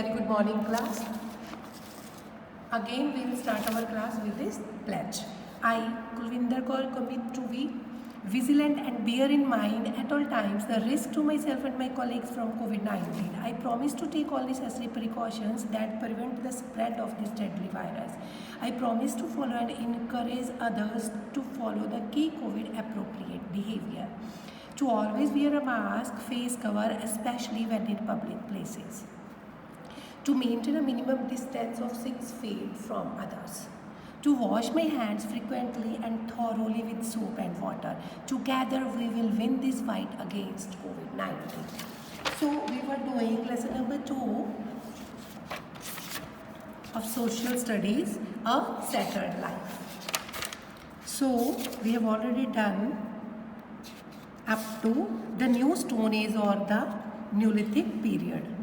Very good morning, class. Again, we will start our class with this pledge. I, Kulvinder Kaur, commit to be vigilant and bear in mind at all times the risk to myself and my colleagues from COVID-19. I promise to take all necessary precautions that prevent the spread of this deadly virus. I promise to follow and encourage others to follow the key COVID appropriate behavior. To always wear a mask, face cover, especially when in public places. To maintain a minimum distance of 6 feet from others. To wash my hands frequently and thoroughly with soap and water. Together we will win this fight against COVID-19. So we were doing lesson number 2 of social studies, a Saturn life. So we have already done up to the New Stone Age or the Neolithic period.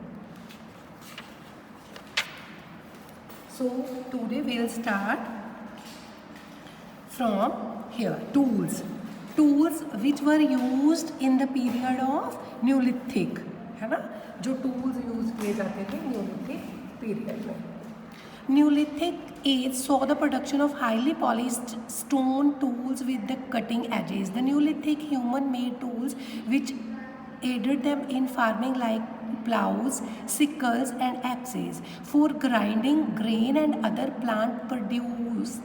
So today we will start from here. Tools which were used in the period of Neolithic, है ना, जो tools use किए जाते थे Neolithic period में. Neolithic age saw the production of highly polished stone tools with the cutting edges. The Neolithic human-made tools which aided them in farming like plows, sickles and axes. For grinding grain and other plant produce,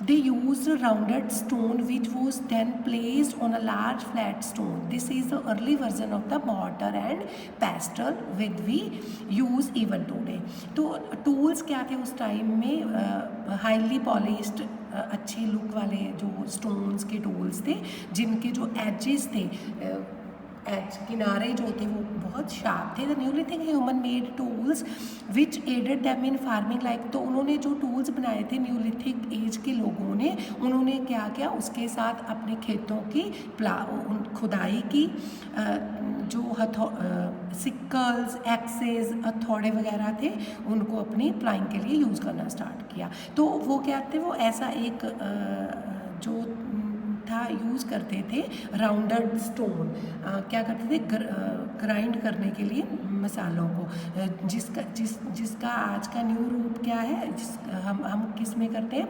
they used a rounded stone which was then placed on a large flat stone. This is the early version of the mortar and pestle which we use even today. तो tools क्या थे उस time में? Highly polished अच्छे look वाले जो stones के tools थे जिनके जो एजेस थे, एज किनारे जो थे वो बहुत शार्प थे. The Neolithic human made tools which aided them in farming like. तो उन्होंने जो टूल्स बनाए थे न्यूलिथिक एज के लोगों ने, उन्होंने क्या किया, उसके साथ अपने खेतों की खुदाई की, जो सिक्कल्स, एक्सेस, हथौड़े वगैरह थे उनको अपनी प्लाइंग के लिए यूज़ करना स्टार्ट किया. तो वो क्या थे, वो ऐसा एक जो था यूज़ करते थे राउंडेड स्टोन. क्या करते थे, ग्राइंड करने के लिए मसालों को, जिसका आज का न्यू रूप क्या है, हम किस में करते हैं,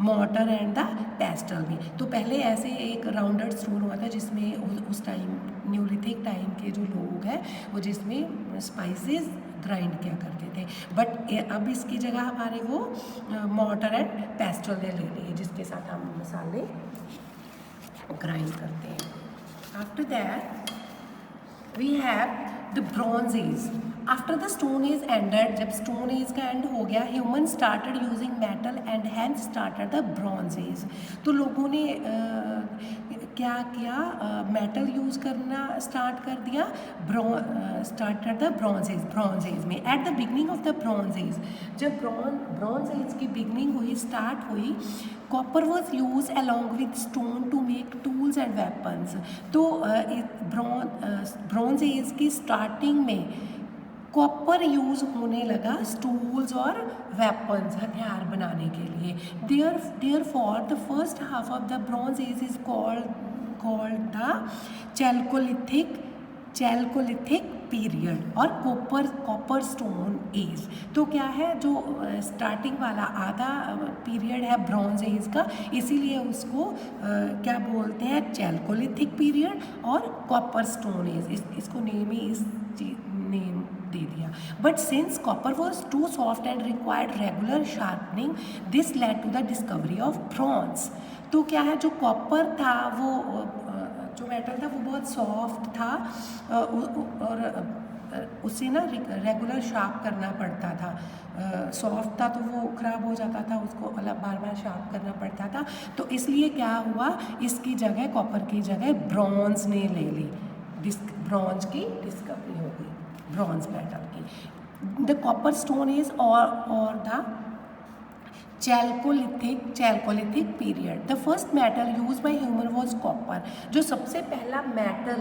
मॉर्टर एंड द पेस्टल में. तो पहले ऐसे एक राउंडेड स्टोन हुआ था जिसमें उस टाइम न्यूलिथिक टाइम के जो लोग हैं वो जिसमें स्पाइसेस ग्राइंड किया करते थे. बट अब इसकी जगह हमारे वो मॉर्टर एंड पेस्टल ने ले लिए जिसके साथ हम मसाले ग्राइंड करते हैं. After that we have the bronze age. After the stone age ended, जब स्टोन एज का एंड हो गया, human started using metal and hence started the bronze age. तो लोगों ने क्या किया, मेटल यूज़ करना स्टार्ट कर दिया. स्टार्टेड द ब्रॉन्ज एज में. At the beginning of the bronze age, जब ब्रॉन्ज एज की बिगनिंग हुई, स्टार्ट हुई, copper was use along with stone to make tools and weapons. तो ब्रॉन्ज एज की स्टार्टिंग में कॉपर यूज़ होने लगा टूल्स और वेपन्स, हथियार बनाने के लिए. Therefore the first half of the bronze age is called the chalcolithic period और कॉपर स्टोन एज. तो क्या है, जो स्टार्टिंग वाला आधा पीरियड है ब्रॉन्ज एज का, इसीलिए उसको क्या बोलते हैं, चैल्कोलिथिक पीरियड और कॉपर स्टोन एज. इसको नेम ही इस नेम दे दिया. But since copper was too soft and required regular sharpening, this led to the discovery of bronze. तो क्या है, जो कॉपर था, वो जो मेटल था वो बहुत सॉफ्ट था और उसे ना रेगुलर शार्प करना पड़ता था. सॉफ्ट था तो वो ख़राब हो जाता था, उसको अलग बार बार शार्प करना पड़ता था. तो इसलिए क्या हुआ, इसकी जगह, कॉपर की जगह ब्रॉन्ज ने ले ली. ब्रॉन्ज की डिस्कवरी हो गई, ब्रॉन्ज मेटल की. द कॉपर स्टोन इज और the chalcolithic period. The first metal use by human was copper. जो सबसे पहला मेटल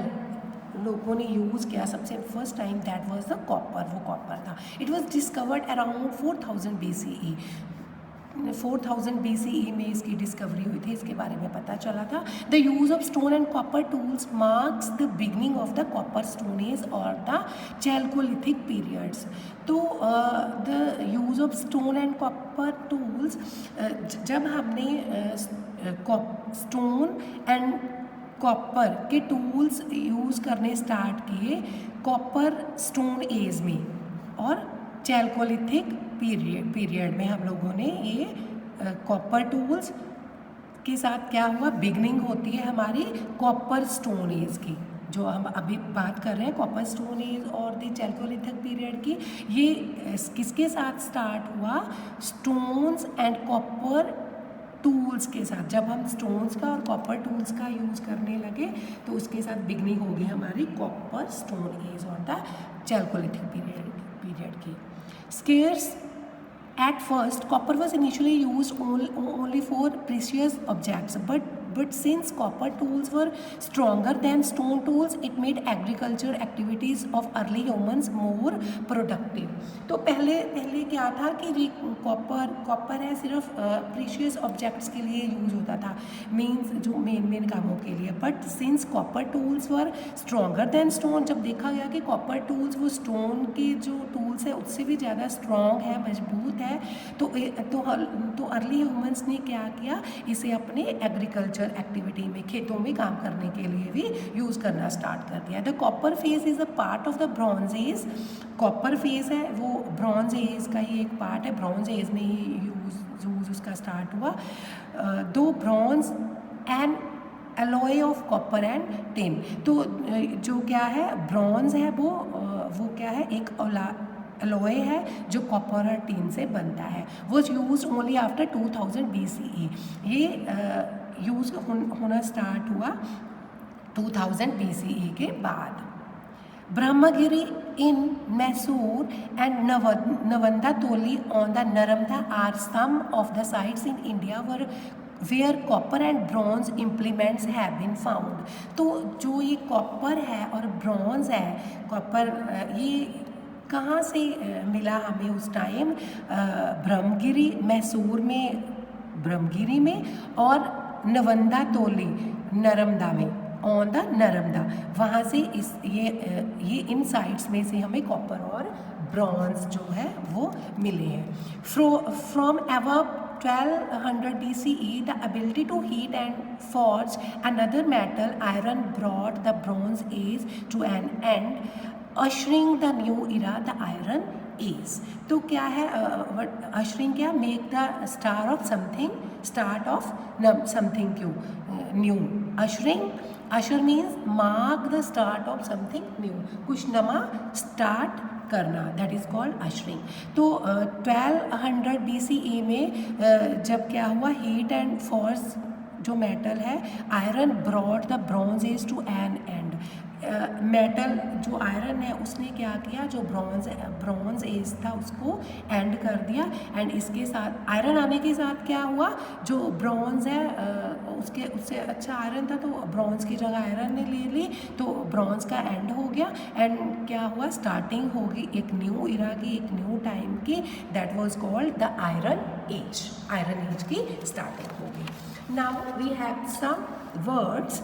लोगों ने यूज़ किया सबसे first time, that was the copper. वो कॉपर था. It was discovered around 4000 BCE. 4000 BCE में इसकी डिस्कवरी हुई थी, इसके बारे में पता चला था। The use of stone and copper tools marks the beginning of the copper stone as और द चैल्कोलिथिक पीरियड्स। तो the use of stone and copper tools, जब हमने स्टोन एंड कॉपर के टूल्स यूज़ करने स्टार्ट किए copper stone as में और Chalcolithic period में, हम लोगों ने ये कॉपर टूल्स के साथ क्या हुआ, बिगनिंग होती है हमारी कॉपर स्टोन एज की, जो हम अभी बात कर रहे हैं कॉपर स्टोन एज और द चैल्कोलिथिक पीरियड की। ये किसके साथ स्टार्ट हुआ, स्टोन्स एंड कॉपर टूल्स के साथ। जब हम स्टोन्स का और कॉपर टूल्स का यूज़ करने लगे तो उसके साथ बिगनिंग होगी हमारी कॉपर स्टोन एज और द चैल्कोलिथिक पीरियड की। Scarce at first, copper was initially used only for precious objects, but since copper tools were stronger than stone tools, it made agriculture activities of early humans more productive. तो पहले क्या था कि copper है सिर्फ precious objects के लिए use होता था, मीन्स जो मेन कामों के लिए। But since copper tools were stronger than stone, जब देखा गया कि कॉपर टूल्स वो स्टोन के जो टूल्स है उससे भी ज़्यादा स्ट्रॉन्ग है, मजबूत है, तो अर्ली ह्यूमंस ने क्या किया, इसे अपने एग्रीकल्चर एक्टिविटी में, खेतों में काम करने के लिए भी यूज़ करना स्टार्ट कर दिया। The copper phase is a part of the bronze as. Copper phase है वो ब्रॉन्ज एज का ही एक पार्ट है, ब्रॉन्ज एज में ही यूज़ उसका स्टार्ट हुआ। दो bronze and alloy of copper and tin. तो जो क्या है ब्रॉन्ज है वो क्या है, एक एलॉय है जो कॉपर और टिन से बनता है। वो यूज ओनली आफ्टर 2000 BCE। ये यूज होना स्टार्ट हुआ 2000 BCE के बाद। Brahmagiri in Mysore and Navdatoli on the Narmada are some of the sites in India where copper and bronze implements have been found. तो जो ये कॉपर है और ब्रॉन्ज है, कॉपर ये कहाँ से मिला हमें उस टाइम, ब्रह्मगिरी मैसूर में, ब्रह्मगिरी में, और नवंदा तोली नर्मदा में, ऑन द नर्मदा, वहाँ से ये इन साइट्स में से हमें कॉपर और ब्रॉन्ज जो है वो मिले हैं। From above 1200 BCE, the ability to heat and forge another metal, iron, brought the Bronze Age to an end, ushering the new era, the Iron Age. तो क्या है ushering, क्या, make the start of something new. Usher means mark the start of something new, कुछ नवा start करना, that is called ushering. तो 1200 BCE में जब क्या हुआ, हीट एंड फोर्स जो मेटल है, iron brought the bronze age to an end. Metal जो आयरन है उसने क्या किया, जो ब्रॉन्ज एज था उसको एंड कर दिया। एंड इसके साथ आयरन आने के साथ क्या हुआ, जो ब्रॉन्ज है उससे अच्छा आयरन था तो ब्रॉन्ज की जगह आयरन ने ले ली, तो ब्रॉन्ज का एंड हो गया। एंड क्या हुआ, स्टार्टिंग होगी एक न्यू इरा की, एक न्यू टाइम की, that was called the iron age. Iron age की स्टार्टिंग होगी। Now we have some words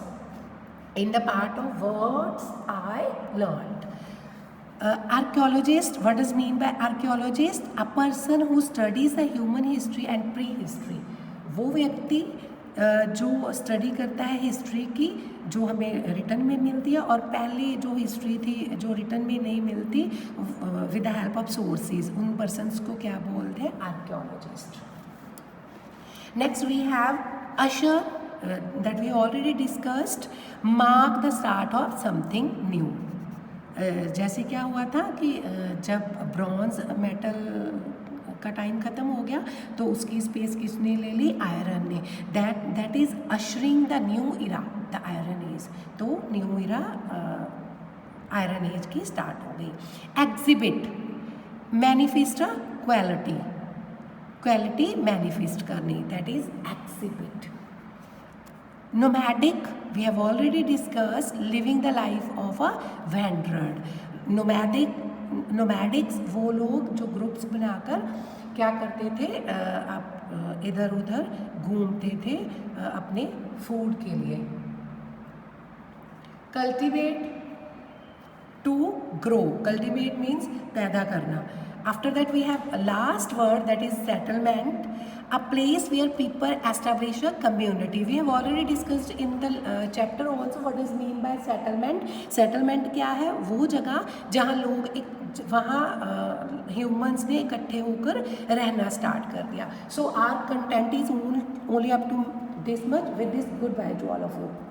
in the part of words I learned. Archaeologist, what does mean by archaeologist? A person who studies the human history and prehistory. वो व्यक्ति जो study करता है history की, जो हमें रिटन में मिलती है, और पहले जो हिस्ट्री थी जो रिटन में नहीं मिलती, with the help of sources, उन पर्सनस को क्या बोलते हैं, archaeologist. Next we have usher, that we already discussed, mark the start of something new. जैसे क्या हुआ था कि जब ब्रॉन्ज मेटल का टाइम ख़त्म हो गया तो उसकी स्पेस किसने ले ली, आयरन ने। That is ushering the new era, the iron age. तो न्यू इरा आयरन एज की स्टार्ट हो गई। एग्जिबिट, मैनिफेस्ट क्वालिटी मैनिफेस्ट करनी, that is exhibit. Nomadic, we have already discussed, living the life of a wanderer. Nomadics वो लोग जो groups बनाकर क्या करते थे, आप इधर उधर घूमते थे अपने फूड के लिए। Cultivate, to grow, cultivate means पैदा करना। After that we have a last word, that is settlement, a place where people establish a community. We have already discussed in the chapter also what is mean by settlement. Settlement क्या है, वो जगह जहाँ लोग एक वहाँ humans ने इकट्ठे होकर रहना स्टार्ट कर दिया. So our content is only up to this much. With this, goodbye to all of you.